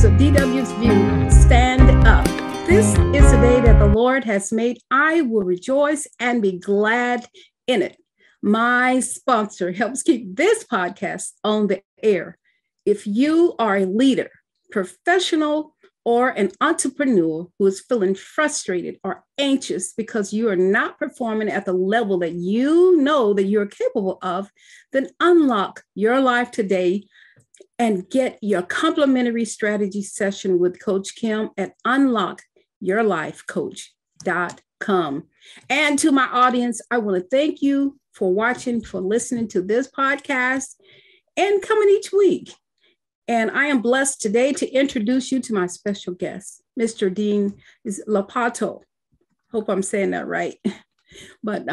episodes of DW's View, Stand Up. This is the day that the Lord has made. I will rejoice and be glad in it. My sponsor helps keep this podcast on the air. If you are a leader, professional, or an entrepreneur who is feeling frustrated or anxious because you are not performing at the level that you know that you're capable of, then unlock your life today and get your complimentary strategy session with Coach Kim at unlockyourlifecoach.com. And to my audience, I want to thank you for watching, for listening to this podcast and coming each week. And I am blessed today to introduce you to my special guest, Mr. Dean Lapato. Hope I'm saying that right. But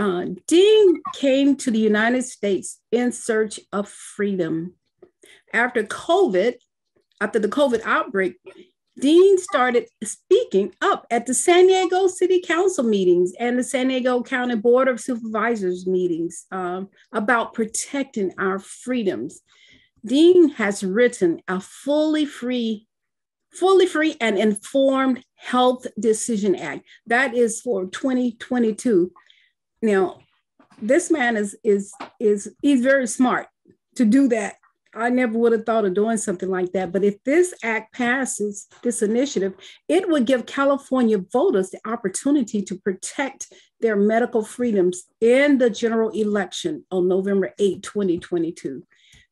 Dean came to the United States in search of freedom. After the COVID outbreak, Dean started speaking up at the San Diego City Council meetings and the San Diego County Board of Supervisors meetings about protecting our freedoms. Dean has written a fully free and informed health decision act. That is for 2022. Now, this man he's very smart to do that. I never would have thought of doing something like that. But if this act passes, this initiative, it would give California voters the opportunity to protect their medical freedoms in the general election on November 8, 2022.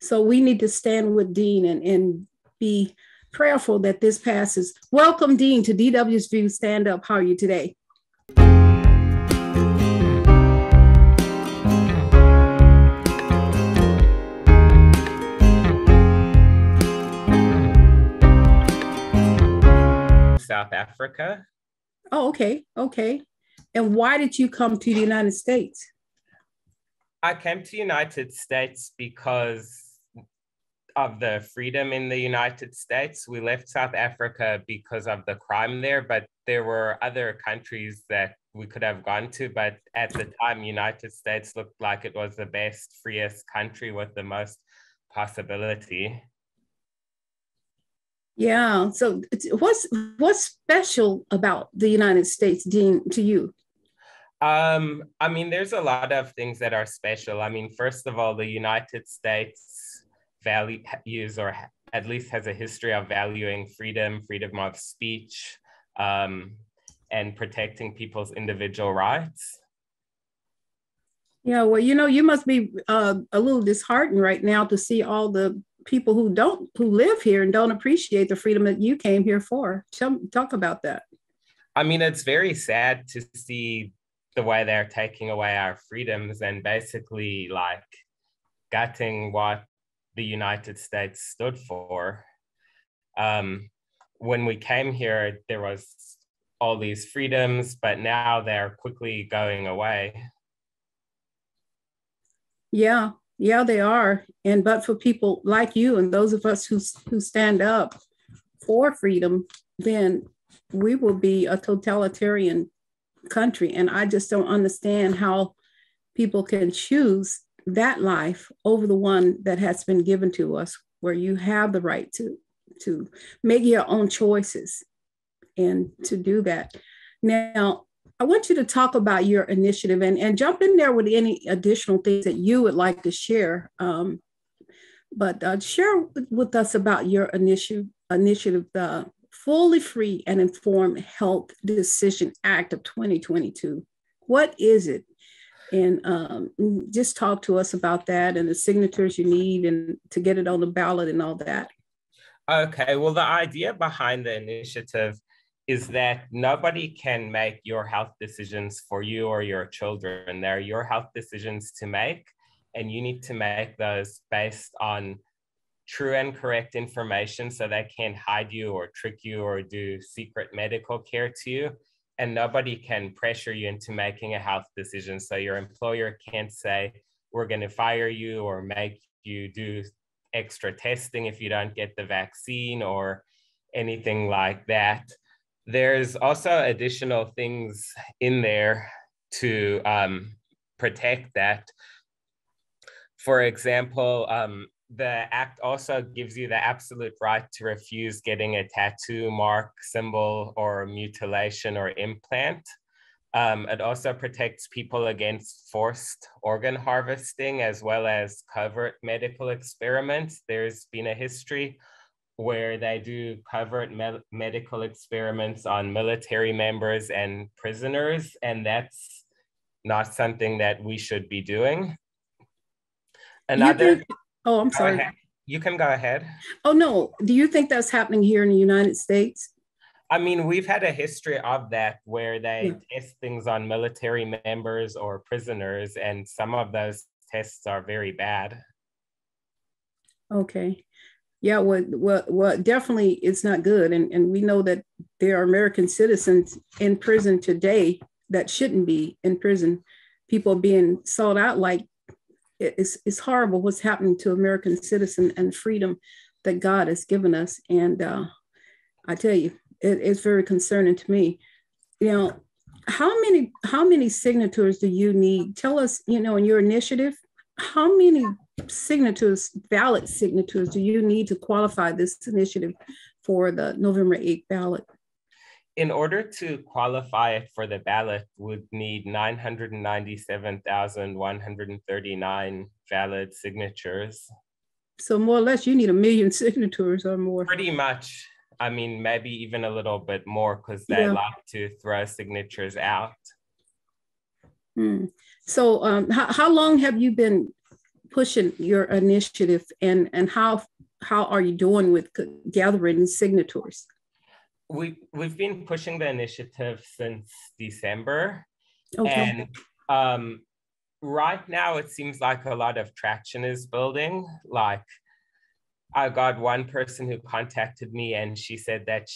So we need to stand with Dean and be prayerful that this passes. Welcome, Dean, to DW's View Stand Up. How are you today? South Africa. Oh, okay. And why did you come to the United States? I came to the United States because of the freedom in the United States. We left South Africa because of the crime there, but there were other countries that we could have gone to. But at the time, United States looked like it was the best, freest country with the most possibility. Yeah. So what's special about the United States, Dean, to you? I mean, there's a lot of things that are special. I mean, first of all, the United States values, or at least has a history of valuing freedom of speech, and protecting people's individual rights. Yeah, well, you must be a little disheartened right now to see all the people who live here and don't appreciate the freedom that you came here for. Talk about that. I mean, it's very sad to see the way they're taking away our freedoms and basically like gutting what the United States stood for. When we came here, there was all these freedoms, but now they're quickly going away. Yeah, they are. But for people like you and those of us who stand up for freedom, then we will be a totalitarian country. And I just don't understand how people can choose that life over the one that has been given to us, where you have the right to make your own choices and to do that. Now, I want you to talk about your initiative and jump in there with any additional things that you would like to share. But share with us about your initiative, the Fully Free and Informed Health Decision Act of 2022. What is it? And just talk to us about that and the signatures you need and to get it on the ballot and all that. Okay, well, the idea behind the initiative is that nobody can make your health decisions for you or your children. They're your health decisions to make, and you need to make those based on true and correct information, so they can't hide you or trick you or do secret medical care to you. And nobody can pressure you into making a health decision. So your employer can't say, we're going to fire you or make you do extra testing if you don't get the vaccine or anything like that. There's also additional things in there to protect that. For example, the act also gives you the absolute right to refuse getting a tattoo, mark, symbol, or mutilation or implant. It also protects people against forced organ harvesting as well as covert medical experiments. There's been a history where they do covert medical experiments on military members and prisoners, and that's not something that we should be doing. Oh, I'm sorry. You can go ahead. Oh, no. Do you think that's happening here in the United States? I mean, we've had a history of that where they test things on military members or prisoners, and some of those tests are very bad. Okay. Yeah, well, definitely it's not good. And we know that there are American citizens in prison today that shouldn't be in prison. People being sold out. Like, it's horrible what's happening to American citizens and freedom that God has given us. And I tell you, it's very concerning to me. You know, how many signatures do you need? Tell us, in your initiative, how many valid signatures do you need to qualify this initiative for the November 8th ballot? In order to qualify it for the ballot, would need 997,139 valid signatures. So more or less, you need 1 million signatures or more. Pretty much. I mean, maybe even a little bit more because they like to throw signatures out. So how long have you been pushing your initiative, and how are you doing with gathering signatures? We've been pushing the initiative since December. Okay. And right now it seems like a lot of traction is building. Like, I got one person who contacted me and she said that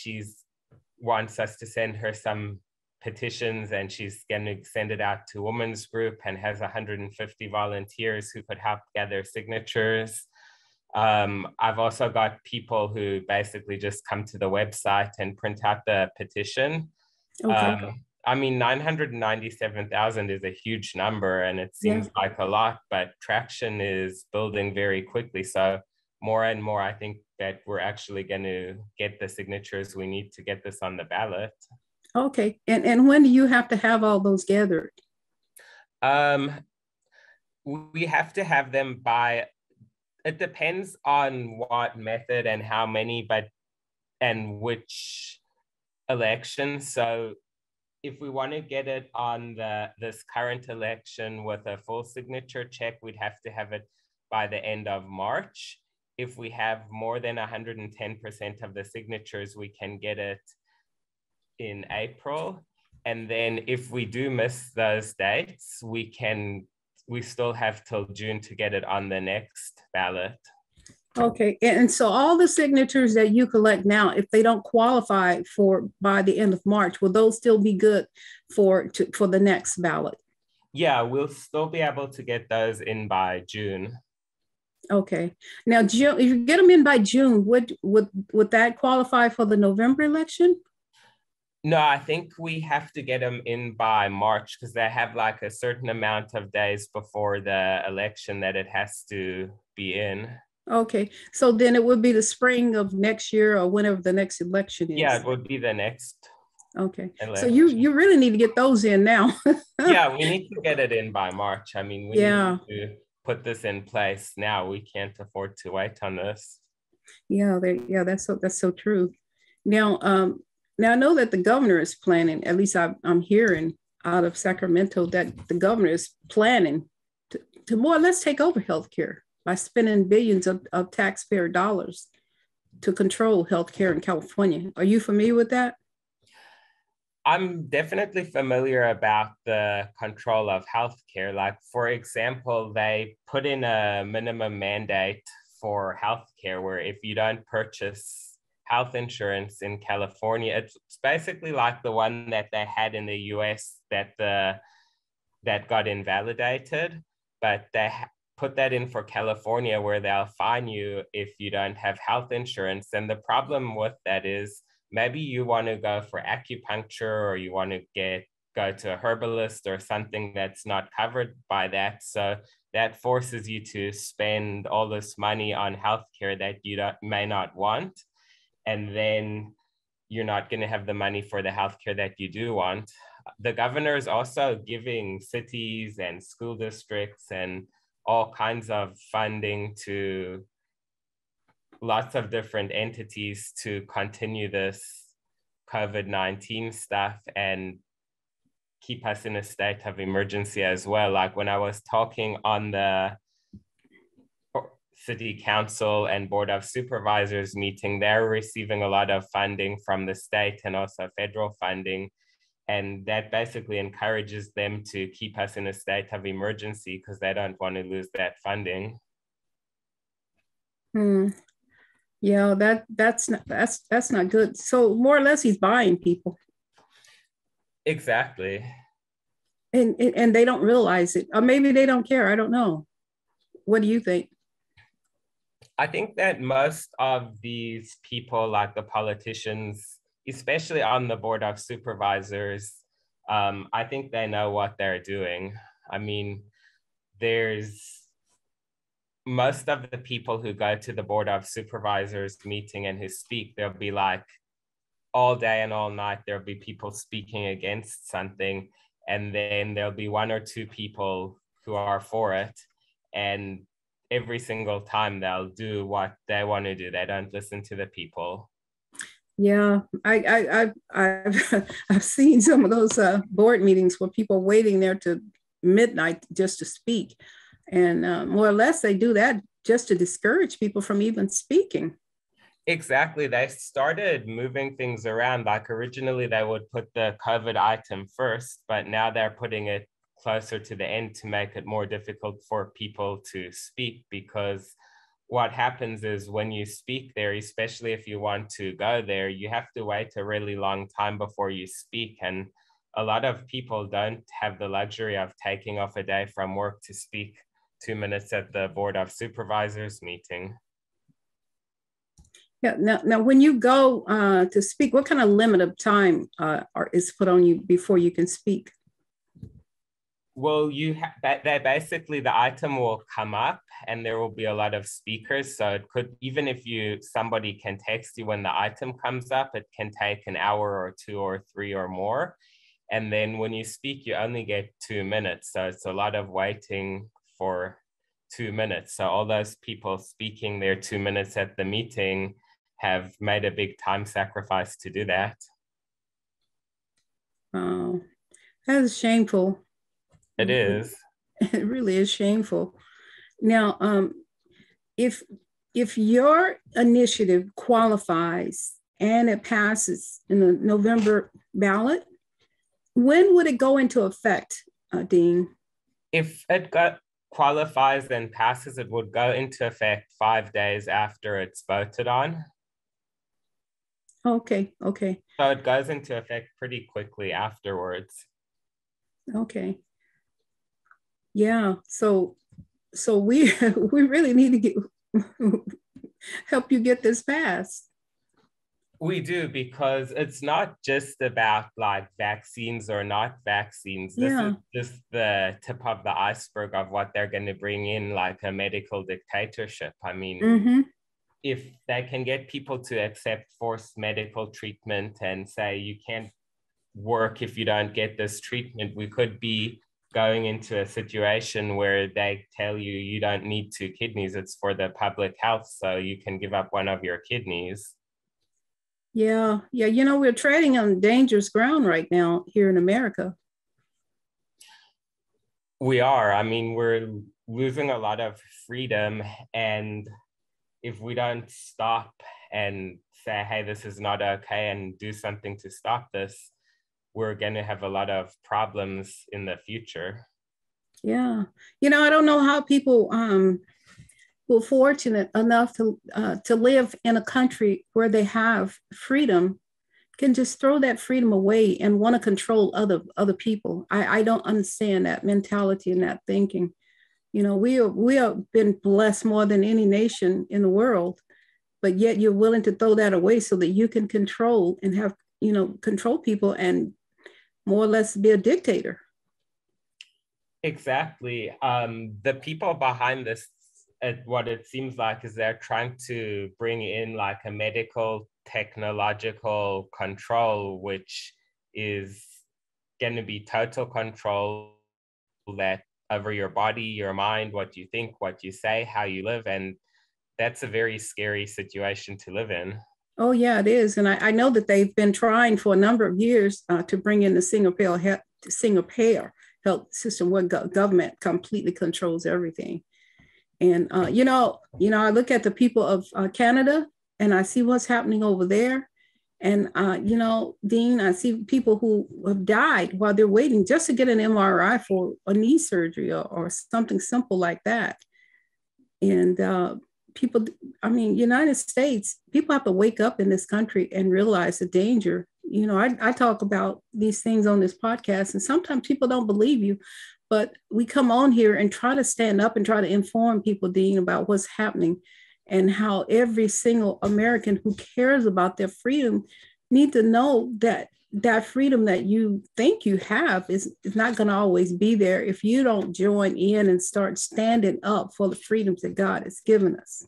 wants us to send her some petitions, and she's going to send it out to Women's Group and has 150 volunteers who could help gather signatures. I've also got people who basically just come to the website and print out the petition. Okay. I mean, 997,000 is a huge number and it seems like a lot, but traction is building very quickly. So more and more, I think that we're actually going to get the signatures we need to get this on the ballot. Okay. And when do you have to have all those gathered? We have to have them by, it depends on what method and how many, and which election. So if we want to get it on this current election with a full signature check, we'd have to have it by the end of March. If we have more than 110% of the signatures, we can get it in April. And then if we do miss those dates, we still have till June to get it on the next ballot. Okay. And so all the signatures that you collect now, if they don't qualify by the end of March, will those still be good for the next ballot? Yeah, we'll still be able to get those in by June. Okay. Now, June, if you get them in by June, would that qualify for the November election? No, I think we have to get them in by March because they have like a certain amount of days before the election that it has to be in. Okay. So then it would be the spring of next year or whenever the next election is. Yeah, it would be the next. Okay. election. So you really need to get those in now. Yeah, we need to get it in by March. I mean, we need to put this in place now. We can't afford to wait on this. Yeah, that's so true. Now, I know that the governor is planning, at least I'm hearing out of Sacramento, that the governor is planning to more or less take over healthcare by spending billions of taxpayer dollars to control healthcare in California. Are you familiar with that? I'm definitely familiar about the control of healthcare. Like, for example, they put in a minimum mandate for healthcare where if you don't purchase health insurance in California, it's basically like the one that they had in the US that got invalidated, but they put that in for California where they'll fine you if you don't have health insurance. And the problem with that is maybe you want to go for acupuncture or you want to go to a herbalist or something that's not covered by that. So that forces you to spend all this money on healthcare that you may not want. And then you're not going to have the money for the healthcare that you do want. The governor is also giving cities and school districts and all kinds of funding to lots of different entities to continue this COVID-19 stuff and keep us in a state of emergency as well. Like when I was talking on the city council and board of supervisors meeting, they're receiving a lot of funding from the state and also federal funding. And that basically encourages them to keep us in a state of emergency because they don't want to lose that funding. Yeah, that's not good. So more or less, he's buying people. Exactly. And they don't realize it, or maybe they don't care. I don't know. What do you think? I think that most of these people, like the politicians, especially on the board of supervisors, I think they know what they're doing. I mean, there's most of the people who go to the board of supervisors meeting and who speak, they'll be like all day and all night, there'll be people speaking against something. And then there'll be one or two people who are for it. And every single time they'll do what they want to do. They don't listen to the people. Yeah, I've seen some of those board meetings where people are waiting there to midnight just to speak. And more or less, they do that just to discourage people from even speaking. Exactly. They started moving things around. Like originally, they would put the COVID item first, but now they're putting it closer to the end to make it more difficult for people to speak, because what happens is when you speak there, especially if you want to go there, you have to wait a really long time before you speak. And a lot of people don't have the luxury of taking off a day from work to speak 2 minutes at the board of supervisors meeting. Yeah. Now, when you go to speak, what kind of limit of time is put on you before you can speak? Well, they basically, the item will come up and there will be a lot of speakers. So it could, even if somebody can text you when the item comes up, it can take an hour or 2 or 3 or more. And then when you speak, you only get 2 minutes. So it's a lot of waiting for 2 minutes. So all those people speaking their 2 minutes at the meeting have made a big time sacrifice to do that. Oh, that is shameful. It is. It really is shameful. Now, if your initiative qualifies and it passes in the November ballot, when would it go into effect, Dean? If it qualifies and passes, it would go into effect 5 days after it's voted on. Okay. So it goes into effect pretty quickly afterwards. Okay. Yeah. So we really need to help you get this passed. We do, because it's not just about like vaccines or not vaccines. This is just the tip of the iceberg of what they're going to bring in, like a medical dictatorship. I mean, if they can get people to accept forced medical treatment and say you can't work if you don't get this treatment, we could be going into a situation where they tell you don't need 2 kidneys, it's for the public health, so you can give up one of your kidneys. Yeah. You know, we're treading on dangerous ground right now here in America. We are. I mean, we're losing a lot of freedom, and if we don't stop and say, hey, this is not okay, and do something to stop this, we're going to have a lot of problems in the future. Yeah. You know, I don't know how people were fortunate enough to live in a country where they have freedom can just throw that freedom away and want to control other people. I don't understand that mentality and that thinking. You know, we have been blessed more than any nation in the world, but yet you're willing to throw that away so that you can control and have, control people and more or less be a dictator. Exactly. The people behind this, what it seems like, is they're trying to bring in like a medical technological control, which is going to be total control that over your body, your mind, what you think, what you say, how you live. And that's a very scary situation to live in. Oh, yeah, it is. And I know that they've been trying for a number of years to bring in the single payer health system where government completely controls everything. And, I look at the people of Canada and I see what's happening over there. And, Dean, I see people who have died while they're waiting just to get an MRI for a knee surgery or something simple like that. And people, United States, people have to wake up in this country and realize the danger. I talk about these things on this podcast, and sometimes people don't believe you, but we come on here and try to stand up and try to inform people, Dean, about what's happening and how every single American who cares about their freedom need to know that that freedom that you think you have is not going to always be there if you don't join in and start standing up for the freedoms that God has given us.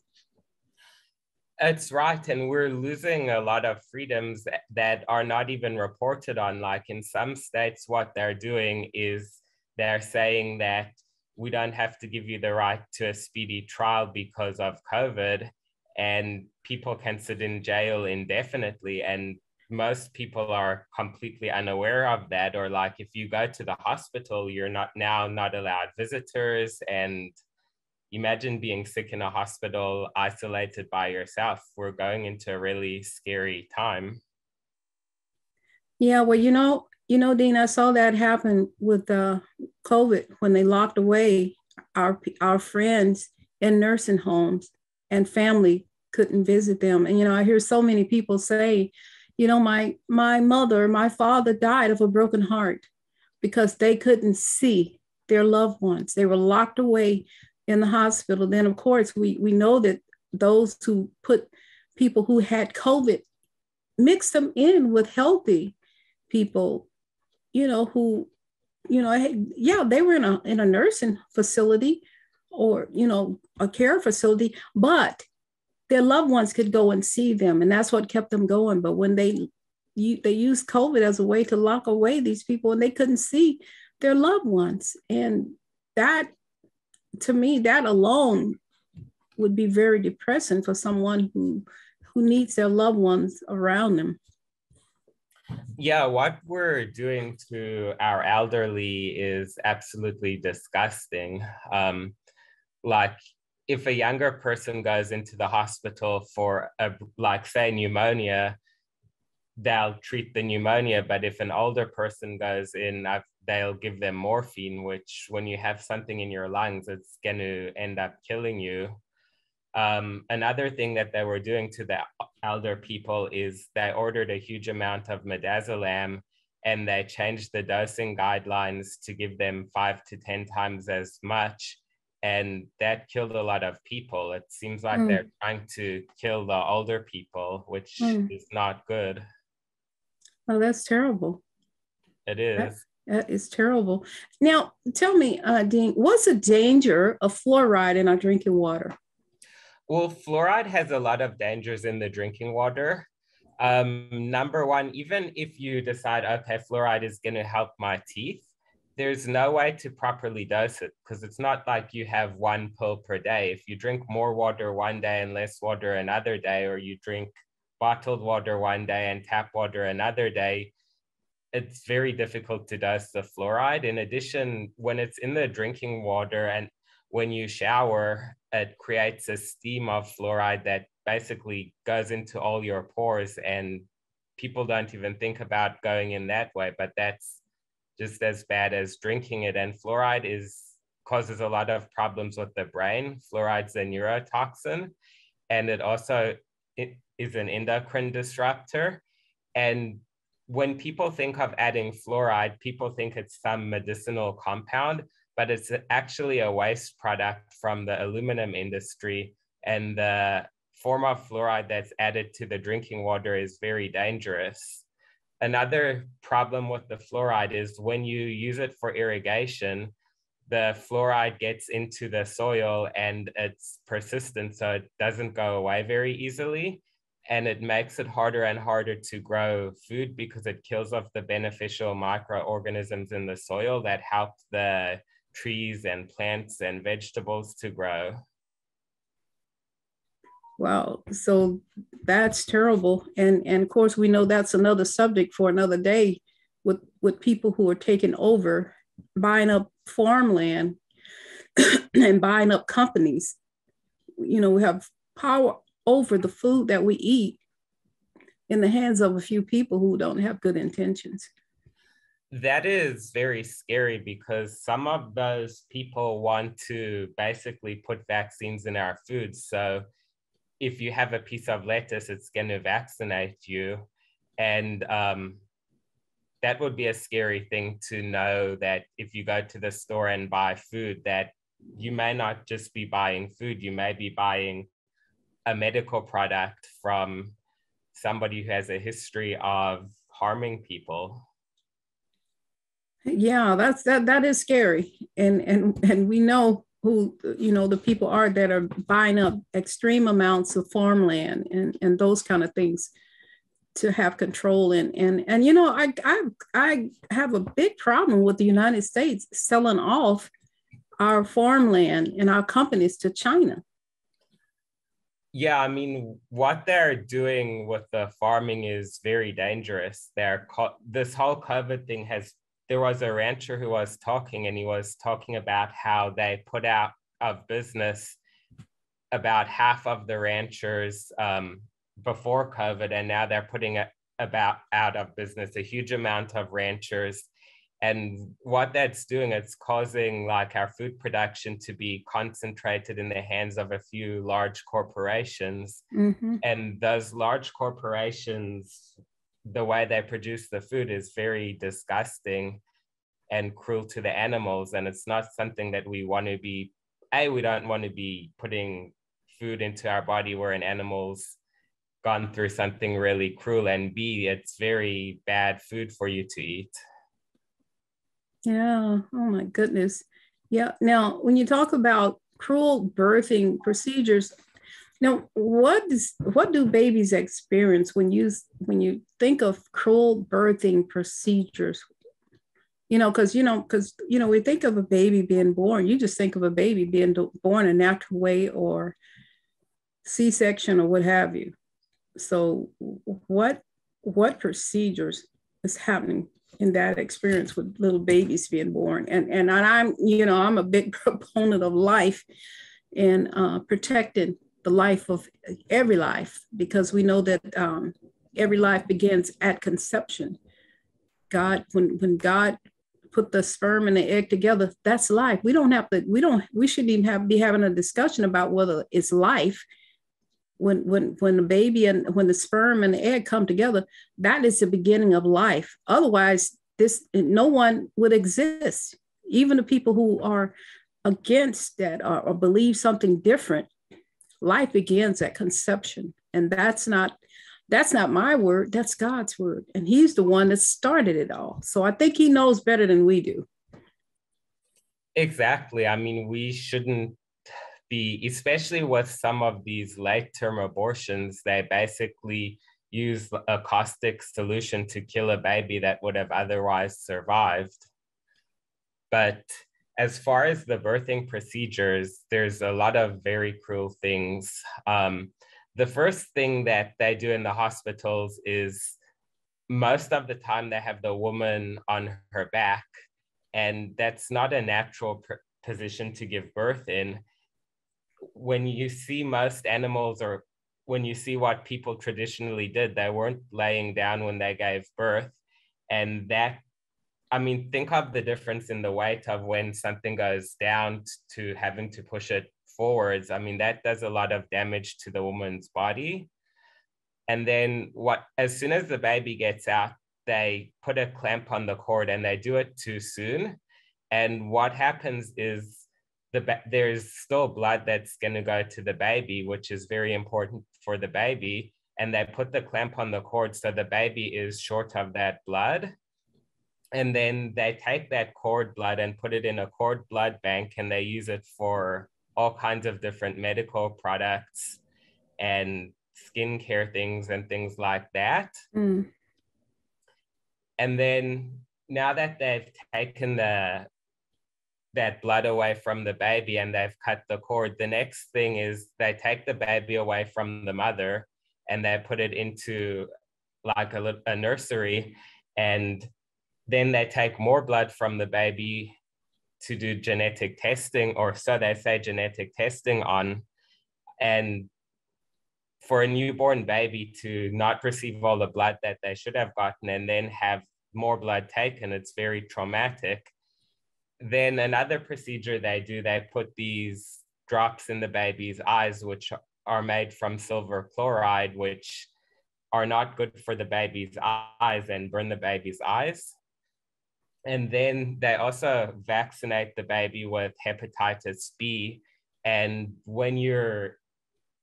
It's right. And we're losing a lot of freedoms that are not even reported on. Like in some states, what they're doing is they're saying that we don't have to give you the right to a speedy trial because of COVID, and people can sit in jail indefinitely. And most people are completely unaware of that. Or like if you go to the hospital, you're not allowed visitors. And imagine being sick in a hospital, isolated by yourself. We're going into a really scary time. Yeah, well, Dean, I saw that happen with COVID when they locked away our friends in nursing homes and family couldn't visit them. And I hear so many people say, my mother, my father died of a broken heart because they couldn't see their loved ones. They were locked away in the hospital. Then, of course, we know that those who put people who had COVID, mix them in with healthy people, who, they were in a nursing facility or, a care facility, but their loved ones could go and see them. And that's what kept them going. But when they used COVID as a way to lock away these people and they couldn't see their loved ones. And that, to me, that alone would be very depressing for someone who needs their loved ones around them. Yeah, what we're doing to our elderly is absolutely disgusting. Like if a younger person goes into the hospital for say pneumonia, they'll treat the pneumonia. But if an older person goes in, they'll give them morphine, which when you have something in your lungs, it's going to end up killing you. Another thing that they were doing to the elder people is they ordered a huge amount of midazolam and they changed the dosing guidelines to give them 5 to 10 times as much. And that killed a lot of people. It seems like they're trying to kill the older people, which is not good. Oh, that's terrible. It is. That is terrible. Now, tell me, Dean, what's the danger of fluoride in our drinking water? Well, fluoride has a lot of dangers in the drinking water. Number one, even if you decide, okay, fluoride is going to help my teeth, there's no way to properly dose it because it's not like you have one pill per day. If you drink more water one day and less water another day, or you drink bottled water one day and tap water another day, it's very difficult to dose the fluoride. In addition, when it's in the drinking water and when you shower, it creates a steam of fluoride that basically goes into all your pores, and people don't even think about going in that way, but that's just as bad as drinking it. And fluoride causes a lot of problems with the brain. Fluoride's a neurotoxin, and it is an endocrine disruptor. And when people think of adding fluoride, people think it's some medicinal compound, but it's actually a waste product from the aluminum industry. And the form of fluoride that's added to the drinking water is very dangerous. another problem with the fluoride is when you use it for irrigation, the fluoride gets into the soil and it's persistent, so it doesn't go away very easily. And it makes it harder and harder to grow food because it kills off the beneficial microorganisms in the soil that help the trees and plants and vegetables to grow. Wow. So that's terrible. And of course, we know that's another subject for another day with people who are taking over, buying up farmland and buying up companies. We have power over the food that we eat in the hands of a few people who don't have good intentions. That is very scary because some of those people want to basically put vaccines in our food. So if you have a piece of lettuce, it's going to vaccinate you. And that would be a scary thing to know, that if you go to the store and buy food, that you may not just be buying food, you may be buying a medical product from somebody who has a history of harming people. Yeah, that is scary. And we know who, the people are that are buying up extreme amounts of farmland and those kind of things to have control. And I have a big problem with the United States selling off our farmland and our companies to China. Yeah, I mean, what they're doing with the farming is very dangerous. This whole COVID thing there was a rancher who was talking, and he was talking about how they put out of business about half of the ranchers before COVID, and now they're putting about out of business a huge amount of ranchers. And what that's doing, it's causing like our food production to be concentrated in the hands of a few large corporations. Mm-hmm. And those large corporations, the way they produce the food is very disgusting and cruel to the animals. And it's not something that we want to be, we don't want to be putting food into our body where an animal's gone through something really cruel, and B, it's very bad food for you to eat. Yeah. Oh my goodness. Yeah. Now, when you talk about cruel birthing procedures, now what do babies experience when you think of cruel birthing procedures? Because we think of a baby being born, you just think of a baby being born a natural way or C-section or what have you. So what procedures is happening in that experience with little babies being born? And I'm a big proponent of life and protecting the life of every life, because we know that every life begins at conception. When God put the sperm and the egg together, that's life. We shouldn't even be having a discussion about whether it's life. When the baby and when the sperm and the egg come together, that is the beginning of life. Otherwise, no one would exist. Even the people who are against that or believe something different, life begins at conception. And that's not my word, that's God's word. And he's the one that started it all. So I think he knows better than we do. Exactly. I mean, we shouldn't be, especially with some of these late-term abortions, they basically use a caustic solution to kill a baby that would have otherwise survived. But as far as the birthing procedures, there's a lot of very cruel things. The first thing that they do in the hospitals is most of the time they have the woman on her back, and that's not a natural position to give birth in. When you see most animals, or when you see what people traditionally did, they weren't laying down when they gave birth. And think of the difference in the weight of when something goes down to having to push it forwards. I mean, that does a lot of damage to the woman's body. And then as soon as the baby gets out, they put a clamp on the cord, and they do it too soon. And what happens is there's still blood that's going to go to the baby, which is very important for the baby. and they put the clamp on the cord so the baby is short of that blood. And then they take that cord blood and put it in a cord blood bank, and they use it for all kinds of different medical products and skincare things and things like that. Mm. And then now that they've taken that blood away from the baby and they've cut the cord, the next thing is they take the baby away from the mother and they put it into like a nursery, and then they take more blood from the baby to do genetic testing, or so they say genetic testing on. And for a newborn baby to not receive all the blood that they should have gotten and then have more blood taken, it's very traumatic. Then another procedure they do, they put these drops in the baby's eyes, which are made from silver chloride, which are not good for the baby's eyes and burn the baby's eyes. And then they also vaccinate the baby with hepatitis B. And when you're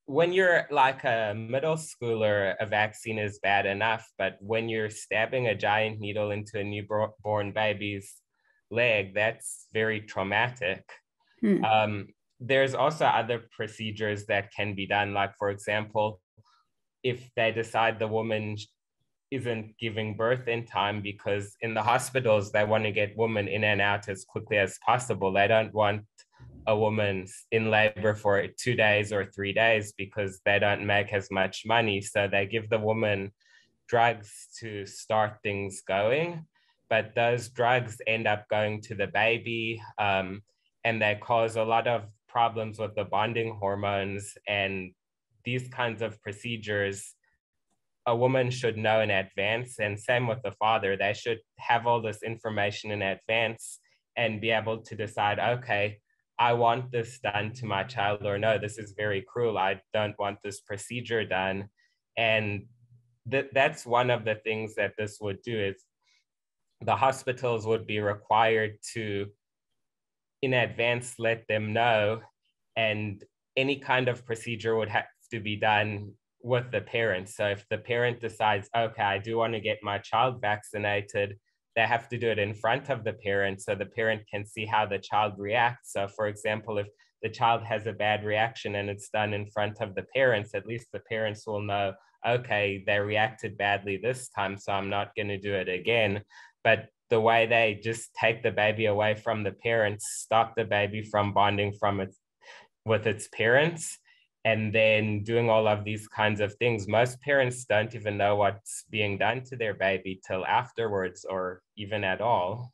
like a middle schooler, a vaccine is bad enough. But when you're stabbing a giant needle into a newborn baby's leg, that's very traumatic. There's also other procedures that can be done. Like, for example, if they decide the woman isn't giving birth in time, because in the hospitals, they want to get women in and out as quickly as possible. They don't want a woman in labor for 2 days or 3 days because they don't make as much money. So they give the woman drugs to start things going, but those drugs end up going to the baby, and they cause a lot of problems with the bonding hormones. And these kinds of procedures, a woman should know in advance, and same with the father. They should have all this information in advance and be able to decide, okay, I want this done to my child, or no, this is very cruel. I don't want this procedure done. And that's one of the things that this would do, is the hospitals would be required to, in advance, let them know, and any kind of procedure would have to be done with the parents. So if the parent decides, okay, I do want to get my child vaccinated, they have to do it in front of the parent so the parent can see how the child reacts. So for example, if the child has a bad reaction and it's done in front of the parents, at least the parents will know, okay, they reacted badly this time, so I'm not going to do it again. But the way they just take the baby away from the parents, stop the baby from bonding with its parents, and then doing all of these kinds of things, most parents don't even know what's being done to their baby till afterwards, or even at all.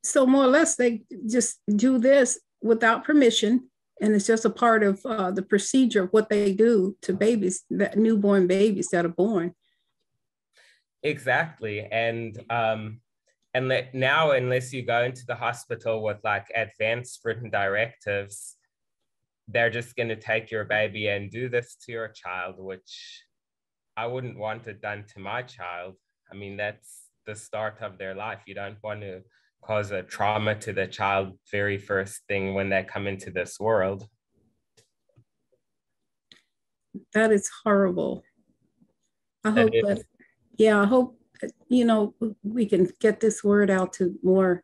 So more or less, they just do this without permission, and it's just a part of the procedure of what they do to babies, that newborn babies that are born. Exactly. And now, unless you go into the hospital with like advanced written directives, they're just going to take your baby and do this to your child, which I wouldn't want it done to my child. I mean, that's the start of their life. You don't want to cause a trauma to the child very first thing when they come into this world. That is horrible. I hope we can get this word out to more,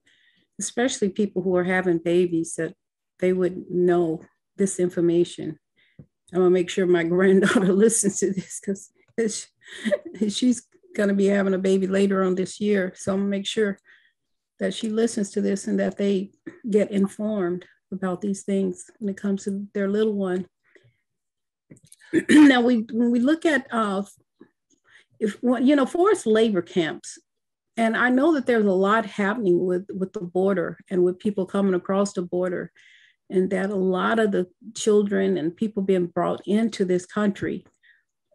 especially people who are having babies, that they would know this information. I'm gonna make sure my granddaughter listens to this, because she's gonna be having a baby later on this year. So I'm gonna make sure that she listens to this and that they get informed about these things when it comes to their little one. Now, when we look at forced labor camps, and I know that there's a lot happening with the border and with people coming across the border, and that a lot of the children and people being brought into this country,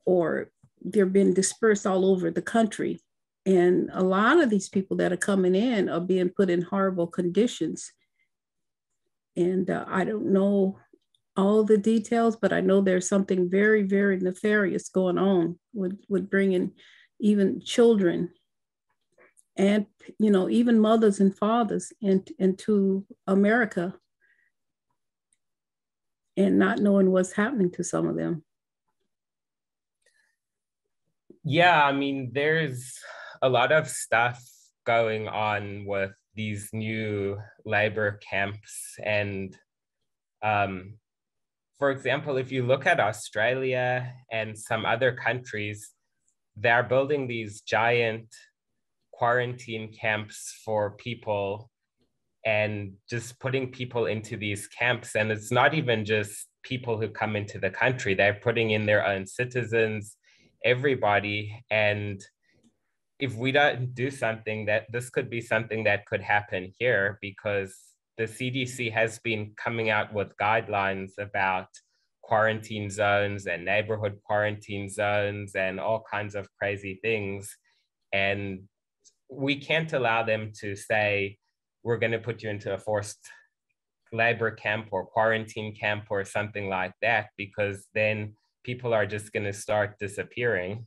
or they're being dispersed all over the country. And a lot of these people that are coming in are being put in horrible conditions. And I don't know all the details, but I know there's something very, very nefarious going on with bringing even children and, even mothers and fathers into America, and not knowing what's happening to some of them. Yeah, I mean, there's a lot of stuff going on with these new labor camps. And for example, if you look at Australia and some other countries, they're building these giant quarantine camps for people and just putting people into these camps. And it's not even just people who come into the country, they're putting in their own citizens, everybody. And if we don't do something, that this could be something that could happen here, because the CDC has been coming out with guidelines about quarantine zones and neighborhood quarantine zones and all kinds of crazy things. And we can't allow them to say, we're going to put you into a forced labor camp or quarantine camp or something like that, because then people are just going to start disappearing.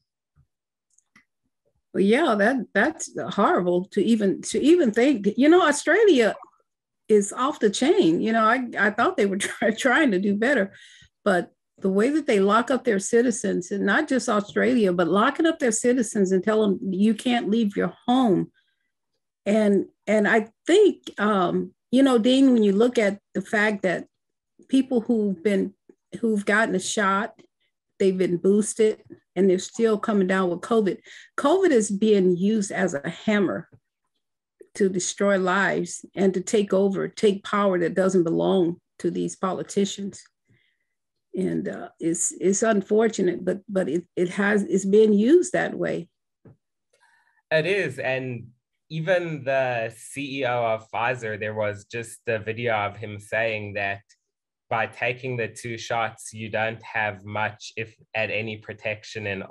Well, yeah, that's horrible to even think. Australia is off the chain. I thought they were trying to do better, but the way that they lock up their citizens, and not just Australia, but locking up their citizens and tell them you can't leave your home. And I think, Dean, when you look at the fact that people who've gotten a shot, they've been boosted, and they're still coming down with COVID. COVID is being used as a hammer to destroy lives and to take power that doesn't belong to these politicians. And it's unfortunate, but it's being used that way. It is. And even the CEO of Pfizer, there was just a video of him saying that by taking the 2 shots, you don't have much, if at any, protection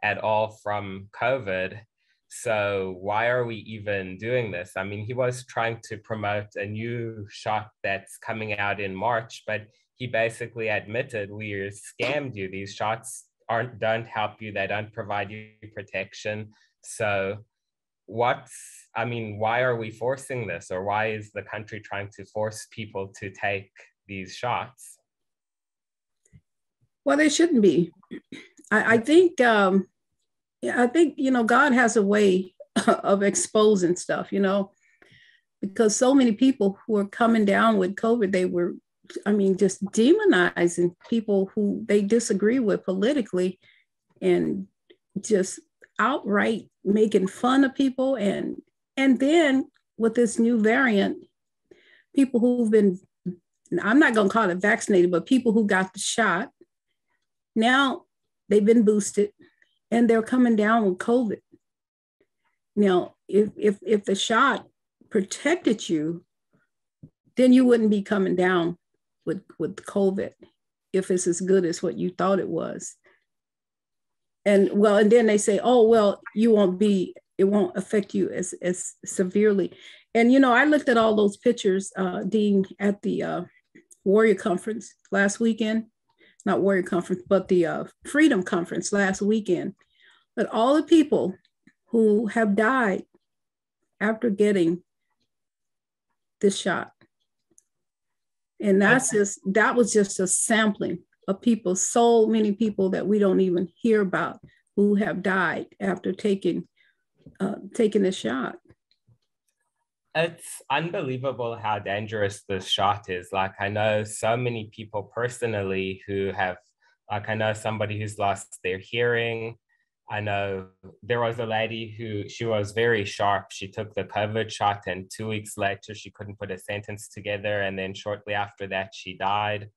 at all from COVID. So why are we even doing this? I mean, he was trying to promote a new shot that's coming out in March, but he basically admitted, we scammed you. These shots don't help you. They don't provide you protection. So why are we forcing this? Or why is the country trying to force people to take these shots? Well, they shouldn't be. I think God has a way of exposing stuff, because so many people who are coming down with COVID, they were, just demonizing people who they disagree with politically, and just outright making fun of people. And then with this new variant, people who've been, I'm not going to call it vaccinated, but people who got the shot, now they've been boosted and they're coming down with COVID. Now, if the shot protected you, then you wouldn't be coming down with COVID if it's as good as what you thought it was. And then they say, oh, well, it won't affect you as severely. And, I looked at all those pictures, Dean, at the Warrior Conference last weekend, not Warrior Conference, but the Freedom Conference last weekend. But all the people who have died after getting this shot. And that was just a sampling of people, so many people that we don't even hear about who have died after taking the shot. It's unbelievable how dangerous this shot is. Like, I know so many people personally who have, I know somebody who's lost their hearing. I know there was a lady she was very sharp. She took the COVID shot, and 2 weeks later, she couldn't put a sentence together. And then shortly after that, she died.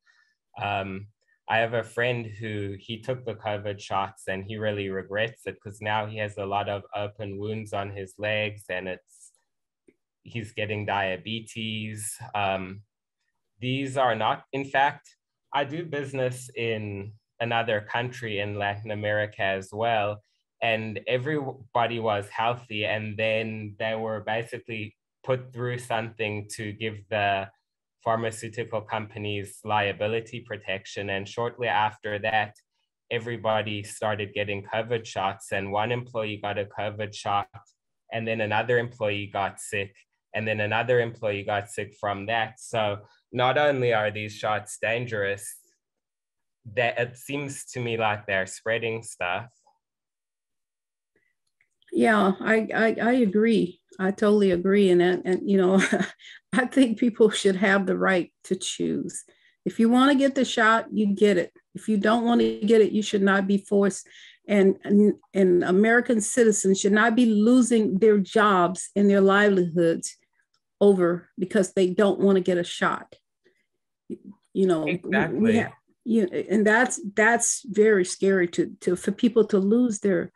I have a friend who he took the COVID shots, and he really regrets it, because now he has a lot of open wounds on his legs, and he's getting diabetes. These are not, in fact, I do business in another country in Latin America as well, and everybody was healthy, and then they were basically put through something to give the pharmaceutical companies liability protection. And shortly after that, everybody started getting COVID shots, and one employee got a COVID shot, and then another employee got sick, and then another employee got sick from that. So not only are these shots dangerous, that it seems to me like they're spreading stuff. Yeah, I agree. I totally agree. And you know, I think people should have the right to choose. If you want to get the shot, you get it. If you don't want to get it, you should not be forced. And American citizens should not be losing their jobs and their livelihoods over because they don't want to get a shot. You know, we have Exactly. and that's very scary to for people to lose their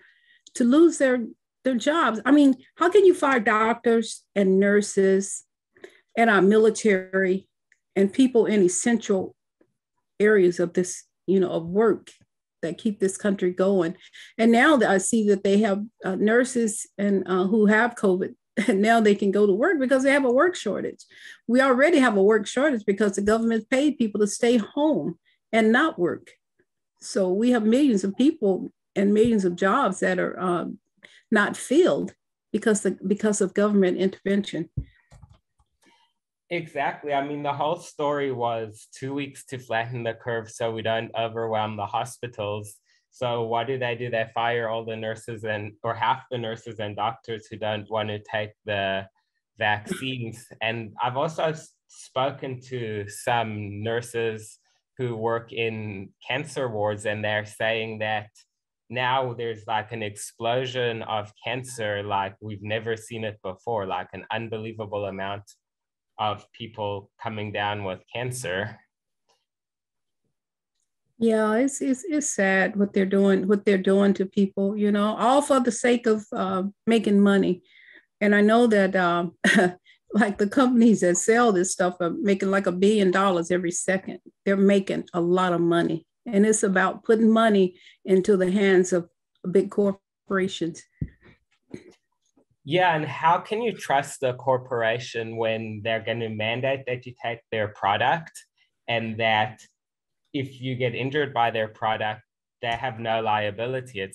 jobs. I mean, how can you fire doctors and nurses and our military and people in essential areas of this, you know, of work that keep this country going? And now that I see that they have nurses and who have COVID, and now they can go to work because they have a work shortage. We already have a work shortage because the government paid people to stay home and not work. So we have millions of people and millions of jobs that are not filled because of government intervention. Exactly. I mean, the whole story was 2 weeks to flatten the curve so we don't overwhelm the hospitals. So what do? They fire all the nurses or half the nurses and doctors who don't want to take the vaccines. And I've also spoken to some nurses who work in cancer wards, and they're saying that now there's like an explosion of cancer like we've never seen it before, like an unbelievable amount of people coming down with cancer. Yeah, it's sad what they're doing to people, you know, all for the sake of making money. And I know that like the companies that sell this stuff are making like $1 billion every second. They're making a lot of money, and it's about putting money into the hands of big corporations. Yeah, and how can you trust a corporation when they're going to mandate that you take their product, and that if you get injured by their product, they have no liability?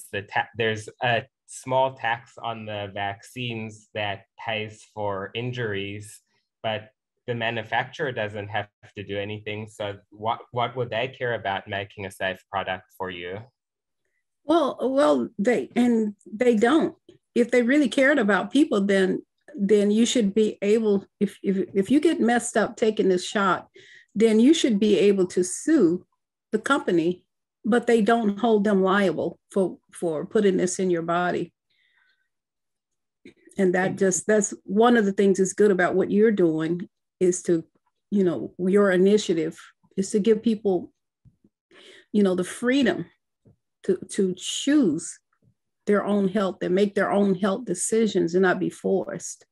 There's a small tax on the vaccines that pays for injuries, but the manufacturer doesn't have to do anything. So what would they care about making a safe product for you? Well, they don't. If they really cared about people, then you should be able. If you get messed up taking this shot, then you should be able to sue the company, but they don't hold them liable for putting this in your body. And that's one of the things that's good about what you're doing is to, you know, your initiative is to give people, you know, the freedom to choose their own health and make their own health decisions and not be forced.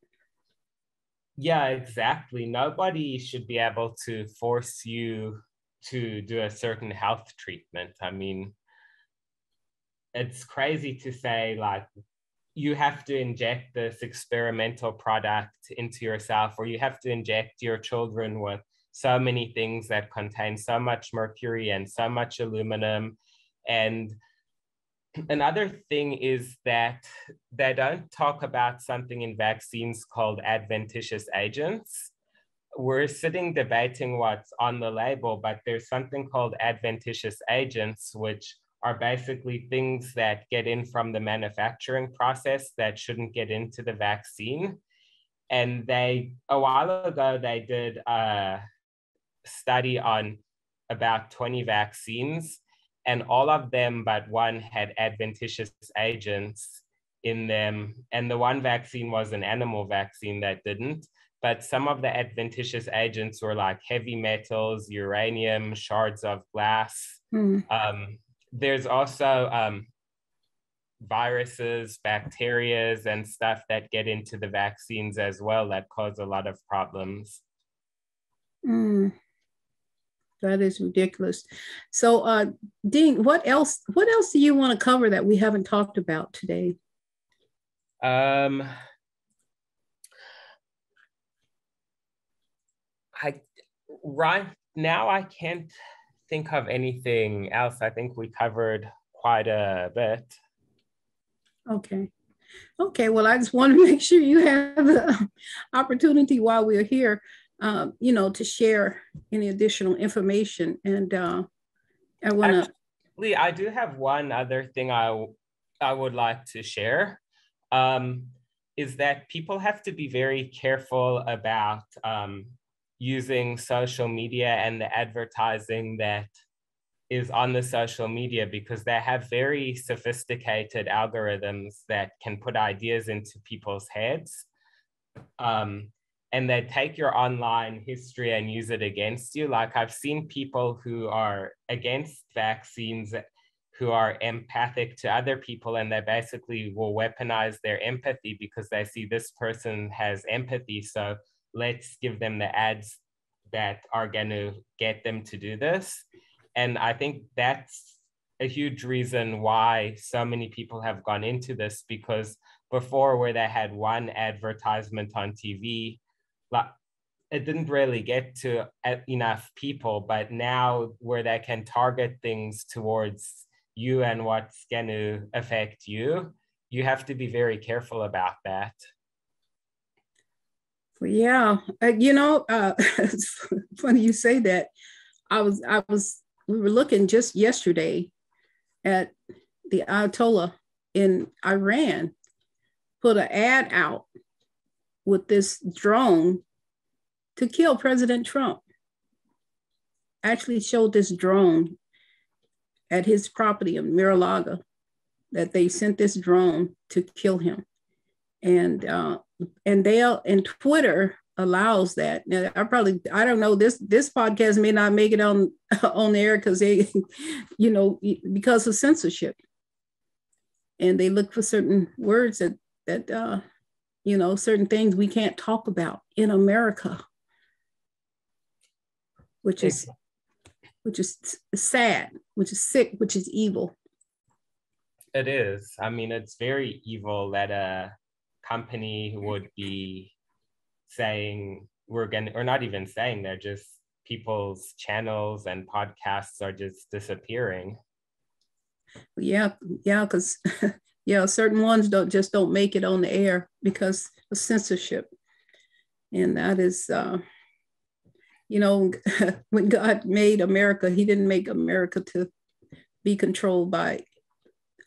Yeah, exactly. Nobody should be able to force you to do a certain health treatment. I mean, it's crazy to say like you have to inject this experimental product into yourself, or you have to inject your children with so many things that contain so much mercury and so much aluminum. And another thing is that they don't talk about something in vaccines called adventitious agents. We're sitting debating what's on the label, but there's something called adventitious agents, which are basically things that get in from the manufacturing process that shouldn't get into the vaccine. And a while ago, they did a study on about 20 vaccines, and all of them but one had adventitious agents in them. And the one vaccine was an animal vaccine that didn't. But some of the adventitious agents were like heavy metals, uranium, shards of glass. Mm. There's also viruses, bacterias, and stuff that get into the vaccines as well that cause a lot of problems. Mm. That is ridiculous. So, Dean, what else do you want to cover that we haven't talked about today? Um, I right now I can't think of anything else. I think we covered quite a bit. Okay. Okay. Well, I just want to make sure you have the opportunity while we're here, you know, to share any additional information. And I want to. Actually, I do have one other thing I would like to share. is that people have to be very careful about using social media and the advertising that is on the social media, because they have very sophisticated algorithms that can put ideas into people's heads. And they take your online history and use it against you. Like, I've seen people who are against vaccines who are empathic to other people, and they basically will weaponize their empathy because they see this person has empathy. So let's give them the ads that are going to get them to do this. And I think that's a huge reason why so many people have gone into this, because before, where they had one advertisement on TV, like, it didn't really get to enough people. But now, where they can target things towards you and what's going to affect you, you have to be very careful about that. Yeah, it's funny you say that. We were looking just yesterday at the Ayatollah in Iran put an ad out with this drone to kill President Trump. Actually showed this drone at his property in Mar-a-Lago, that they sent this drone to kill him. And Twitter allows that. Now, I don't know, this podcast may not make it on air because they, because of censorship. And they look for certain words that certain things we can't talk about in America, which is sad, which is sick, which is evil. It is. I mean, it's very evil that a company would be saying or not even saying, they're just, people's channels and podcasts are just disappearing. Yeah, because certain ones don't make it on the air because of censorship. And that is, when God made America, he didn't make America to be controlled by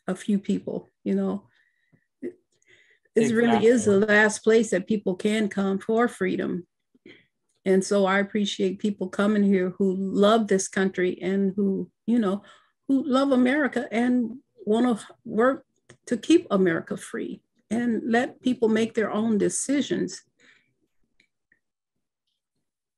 a few people, This really is the last place that people can come for freedom. And so I appreciate people coming here who love this country and who love America and want to work to keep America free and let people make their own decisions.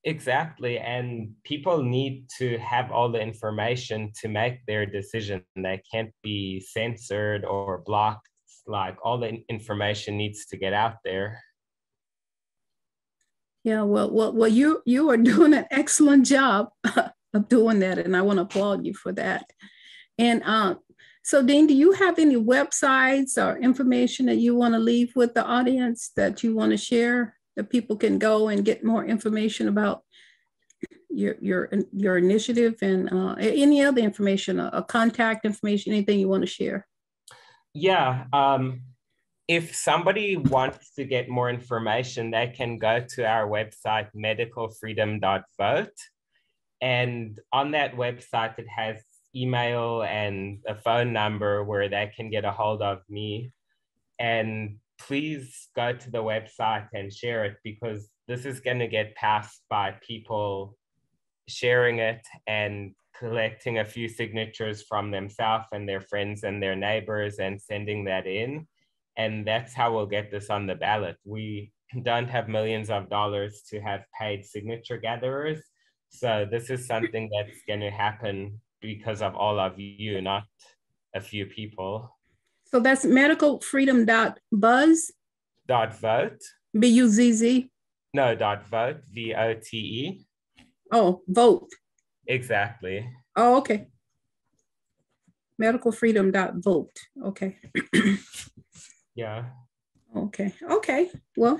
Exactly. And people need to have all the information to make their decision. They can't be censored or blocked. Like, all the information needs to get out there. Yeah, well, you are doing an excellent job of doing that, and I want to applaud you for that. And so, Dean, do you have any websites or information that you want to leave with the audience that you want to share, that people can go and get more information about your initiative, and any other information, a contact information, anything you want to share? Yeah. If somebody wants to get more information, they can go to our website, medicalfreedom.vote. And on that website, it has email and a phone number where they can get a hold of me. And please go to the website and share it, because this is going to get passed by people sharing it and collecting a few signatures from themselves and their friends and their neighbors and sending that in. And that's how we'll get this on the ballot. We don't have millions of dollars to have paid signature gatherers. So this is something that's going to happen because of all of you, not a few people. So that's medicalfreedom.buzz? .vote. B-U-Z-Z? No, .vote, V-O-T-E. Oh, vote. Exactly. Oh, okay. Medicalfreedom.vote. Okay. Yeah. Okay. Well,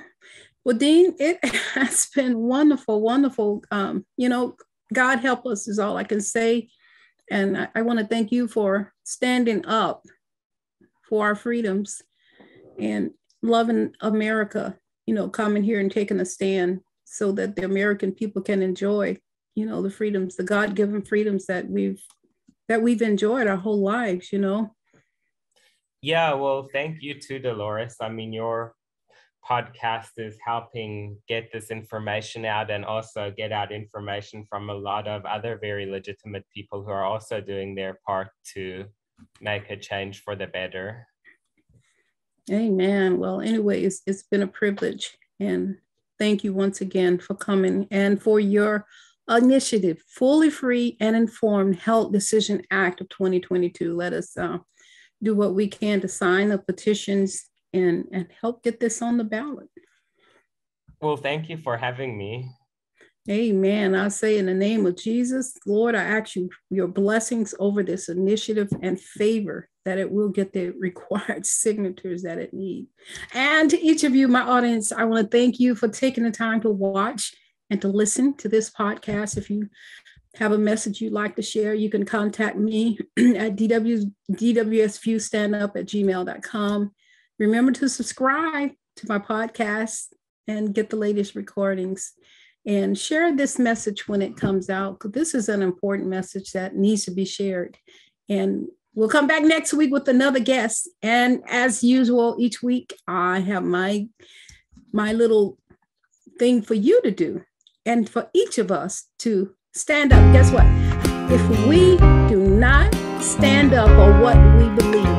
Dean, it has been wonderful. God help us is all I can say. And I want to thank you for standing up for our freedoms and loving America, coming here and taking a stand so that the American people can enjoy, the freedoms, the God-given freedoms that we've enjoyed our whole lives, Yeah, well, thank you too, Dolores. I mean, your podcast is helping get this information out and also get out information from a lot of other very legitimate people who are also doing their part to make a change for the better. Amen. Well, anyway, it's been a privilege. And thank you once again for coming and for your initiative, Fully Free and Informed Health Decision Act of 2022. Let us do what we can to sign the petitions and help get this on the ballot. Well, thank you for having me. Amen. I say in the name of Jesus, Lord, I ask you your blessings over this initiative and favor that it will get the required signatures that it needs. And to each of you, my audience, I want to thank you for taking the time to watch and to listen to this podcast. If you have a message you'd like to share, you can contact me at dwsviewstandup@gmail.com. Remember to subscribe to my podcast and get the latest recordings. And share this message when it comes out, because this is an important message that needs to be shared. And we'll come back next week with another guest. And as usual, each week I have my little thing for you to do and for each of us to stand up. Guess what? If we do not stand up for what we believe,